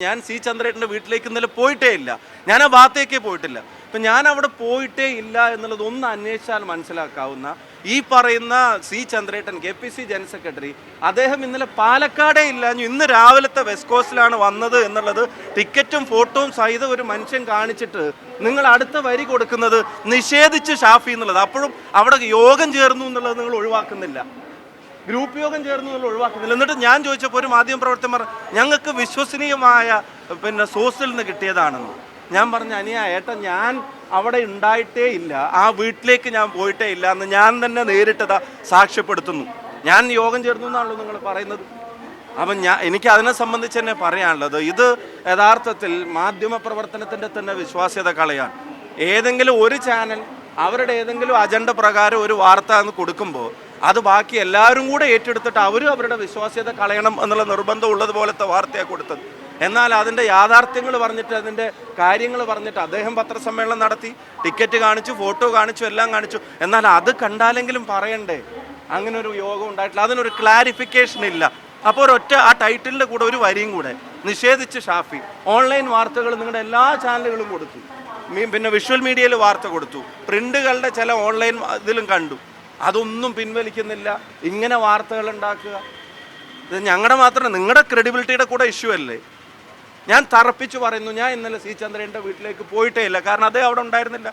ഞാൻ സി ചന്ദ്രേട്ടൻ്റെ വീട്ടിലേക്ക് ഇന്നലെ പോയിട്ടേ ഇല്ല. ഞാൻ ആ ഭാഗത്തേക്കേ പോയിട്ടില്ല. അപ്പം ഞാൻ അവിടെ പോയിട്ടേ ഇല്ല എന്നുള്ളത് ഒന്ന് അന്വേഷിച്ചാൽ മനസ്സിലാക്കാവുന്ന ഈ പറയുന്ന സി ചന്ദ്രേട്ടൻ KPC ജനറൽ സെക്രട്ടറി, അദ്ദേഹം ഇന്നലെ പാലക്കാടേ ഇല്ലാഞ്ഞു ഇന്ന് രാവിലത്തെ വെസ്റ്റ് കോസ്റ്റിലാണ് വന്നത് എന്നുള്ളത് ടിക്കറ്റും ഫോട്ടോയും സഹിതം ഒരു മനുഷ്യൻ കാണിച്ചിട്ട് നിങ്ങൾ അടുത്ത വരി കൊടുക്കുന്നത് നിഷേധിച്ച് ഷാഫി എന്നുള്ളത്. അപ്പോഴും അവിടെ യോഗം ചേർന്നു എന്നുള്ളത് നിങ്ങൾ ഒഴിവാക്കുന്നില്ല, ഗ്രൂപ്പ് യോഗം ചേർന്നു എന്നുള്ള ഒഴിവാക്കുന്നില്ല. എന്നിട്ട് ഞാൻ ചോദിച്ചപ്പോൾ ഒരു മാധ്യമ പ്രവർത്തകൻ പറഞ്ഞു ഞങ്ങൾക്ക് വിശ്വസനീയമായ സോഴ്സിൽ നിന്ന് കിട്ടിയതാണെന്ന്. ഞാൻ പറഞ്ഞു ഏട്ടാ, ഞാൻ അവിടെ ഉണ്ടായിട്ടേ ഇല്ല, ആ വീട്ടിലേക്ക് ഞാൻ പോയിട്ടേ ഇല്ല എന്ന് ഞാൻ തന്നെ നേരിട്ടതാ സാക്ഷ്യപ്പെടുത്തുന്നു. ഞാൻ യോഗം ചേർന്നു എന്നാണല്ലോ നിങ്ങൾ പറയുന്നത്. അപ്പം എനിക്ക് അതിനെ സംബന്ധിച്ച് തന്നെ പറയാനുള്ളത്, ഇത് യഥാർത്ഥത്തിൽ മാധ്യമ പ്രവർത്തനത്തിൻ്റെ തന്നെ വിശ്വാസ്യത കളയാൻ. ഏതെങ്കിലും ഒരു ചാനൽ അവരുടെ ഏതെങ്കിലും അജണ്ട പ്രകാരം ഒരു വാർത്ത എന്ന് കൊടുക്കുമ്പോൾ അത് ബാക്കി എല്ലാവരും കൂടെ ഏറ്റെടുത്തിട്ട് അവരും അവരുടെ വിശ്വാസ്യത കളയണം എന്നുള്ള നിർബന്ധം ഉള്ളതുപോലത്തെ വാർത്തയാണ് കൊടുത്തത്. എന്നാൽ അതിൻ്റെ യാഥാർത്ഥ്യങ്ങൾ പറഞ്ഞിട്ട് അതിൻ്റെ കാര്യങ്ങൾ പറഞ്ഞിട്ട് അദ്ദേഹം പത്രസമ്മേളനം നടത്തി, ടിക്കറ്റ് കാണിച്ചു, ഫോട്ടോ കാണിച്ചു, എല്ലാം കാണിച്ചു. എന്നാൽ അത് കണ്ടാലെങ്കിലും പറയണ്ടേ അങ്ങനെ ഒരു യോഗം ഉണ്ടായിട്ടില്ല, അതിനൊരു ക്ലാരിഫിക്കേഷൻ ഇല്ല. അപ്പോൾ ഒരൊറ്റ ആ ടൈറ്റിലിൻ്റെ കൂടെ ഒരു വരിയും കൂടെ നിഷേധിച്ച് ഷാഫി. ഓൺലൈൻ വാർത്തകൾ നിങ്ങളുടെ എല്ലാ ചാനലുകളും കൊടുത്തു, പിന്നെ വിഷ്വൽ മീഡിയയിൽ വാർത്ത കൊടുത്തു, പ്രിൻ്റുകളുടെ ചില ഓൺലൈൻ ഇതിലും കണ്ടു. അതൊന്നും പിൻവലിക്കുന്നില്ല. ഇങ്ങനെ വാർത്തകൾ ഉണ്ടാക്കുക ഇത് ഞങ്ങളുടെ മാത്രം നിങ്ങളുടെ ക്രെഡിബിലിറ്റിയുടെ കൂടെ ഇഷ്യൂ അല്ലേ. ഞാൻ തറപ്പിച്ച് പറയുന്നു, ഞാൻ ഇന്നലെ സി ചന്ദ്രൻ്റെ വീട്ടിലേക്ക് പോയിട്ടേ ഇല്ല. കാരണം അതേ അവിടെ ഉണ്ടായിരുന്നില്ല.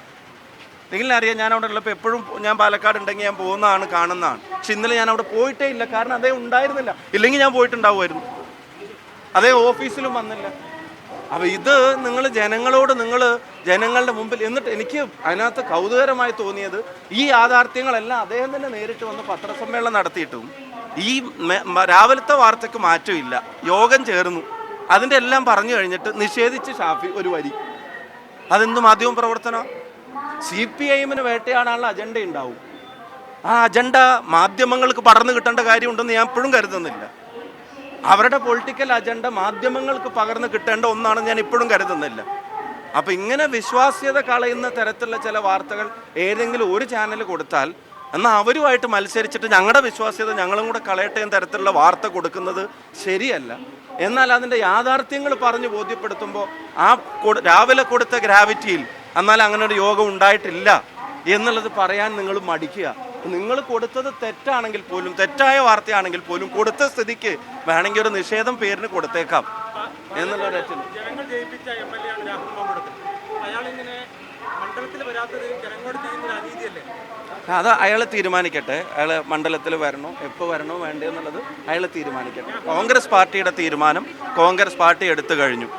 നിങ്ങളിനറിയാം, ഞാൻ അവിടെ ഉള്ളപ്പോൾ എപ്പോഴും ഞാൻ പാലക്കാട് ഉണ്ടെങ്കിൽ ഞാൻ പോകുന്നതാണ്, കാണുന്നതാണ്. പക്ഷെ ഇന്നലെ ഞാൻ അവിടെ പോയിട്ടേ ഇല്ല, കാരണം അതേ ഉണ്ടായിരുന്നില്ല. ഇല്ലെങ്കിൽ ഞാൻ പോയിട്ടുണ്ടാവുമായിരുന്നു. അതേ ഓഫീസിലും വന്നില്ല. അപ്പോൾ ഇത് നിങ്ങൾ ജനങ്ങളുടെ മുമ്പിൽ എന്നിട്ട് എനിക്ക് അതിനകത്ത് കൗതുകരമായി തോന്നിയത് ഈ യാഥാർത്ഥ്യങ്ങളെല്ലാം അദ്ദേഹം തന്നെ നേരിട്ട് വന്ന് പത്രസമ്മേളനം നടത്തിയിട്ടും ഈ രാവിലത്തെ വാർത്തയ്ക്ക് മാറ്റമില്ല, യോഗം ചേർന്നു, അതിൻ്റെ എല്ലാം പറഞ്ഞു കഴിഞ്ഞിട്ട് നിഷേധിച്ച് ഷാഫി ഒരു വരി. അതെന്ത് മാധ്യമ പ്രവർത്തനം? CPIM വേട്ടയാടാനുള്ള അജണ്ട ഉണ്ടാവും. ആ അജണ്ട മാധ്യമങ്ങൾക്ക് പടർന്നു കിട്ടേണ്ട കാര്യമുണ്ടെന്ന് ഞാൻ ഇപ്പോഴും കരുതുന്നില്ല. അവരുടെ പൊളിറ്റിക്കൽ അജണ്ട മാധ്യമങ്ങൾക്ക് പകർന്നു കിട്ടേണ്ട ഒന്നാണെന്ന് ഞാൻ ഇപ്പോഴും കരുതുന്നില്ല. അപ്പം ഇങ്ങനെ വിശ്വാസ്യത കളയുന്ന തരത്തിലുള്ള ചില വാർത്തകൾ ഏതെങ്കിലും ഒരു ചാനൽ കൊടുത്താൽ എന്നാൽ അവരുമായിട്ട് മത്സരിച്ചിട്ട് ഞങ്ങളുടെ വിശ്വാസ്യത ഞങ്ങളും കൂടെ കളയട്ടെ എന്ന തരത്തിലുള്ള വാർത്ത കൊടുക്കുന്നത് ശരിയല്ല. എന്നാൽ അതിൻ്റെ യാഥാർത്ഥ്യങ്ങൾ പറഞ്ഞ് ബോധ്യപ്പെടുത്തുമ്പോൾ ആ രാവിലെ കൊടുത്ത ഗ്രാവിറ്റിയിൽ എന്നാൽ അങ്ങനെ ഒരു യോഗം ഉണ്ടായിട്ടില്ല എന്നുള്ളത് പറയാൻ നിങ്ങൾ മടിക്കുക. നിങ്ങൾ കൊടുത്തത് തെറ്റാണെങ്കിൽ പോലും, തെറ്റായ വാർത്തയാണെങ്കിൽ പോലും കൊടുത്ത സ്ഥിതിക്ക് വേണമെങ്കിൽ ഒരു നിഷേധം പേരിന് കൊടുത്തേക്കാം എന്നുള്ളൊരു അത് അയാൾ തീരുമാനിക്കട്ടെ. അയാൾ മണ്ഡലത്തിൽ വരണോ, എപ്പോൾ വരണോ വേണ്ടേ എന്നുള്ളത് അയാൾ തീരുമാനിക്കട്ടെ. കോൺഗ്രസ് പാർട്ടിയുടെ തീരുമാനം കോൺഗ്രസ് പാർട്ടി എടുത്തു കഴിഞ്ഞു.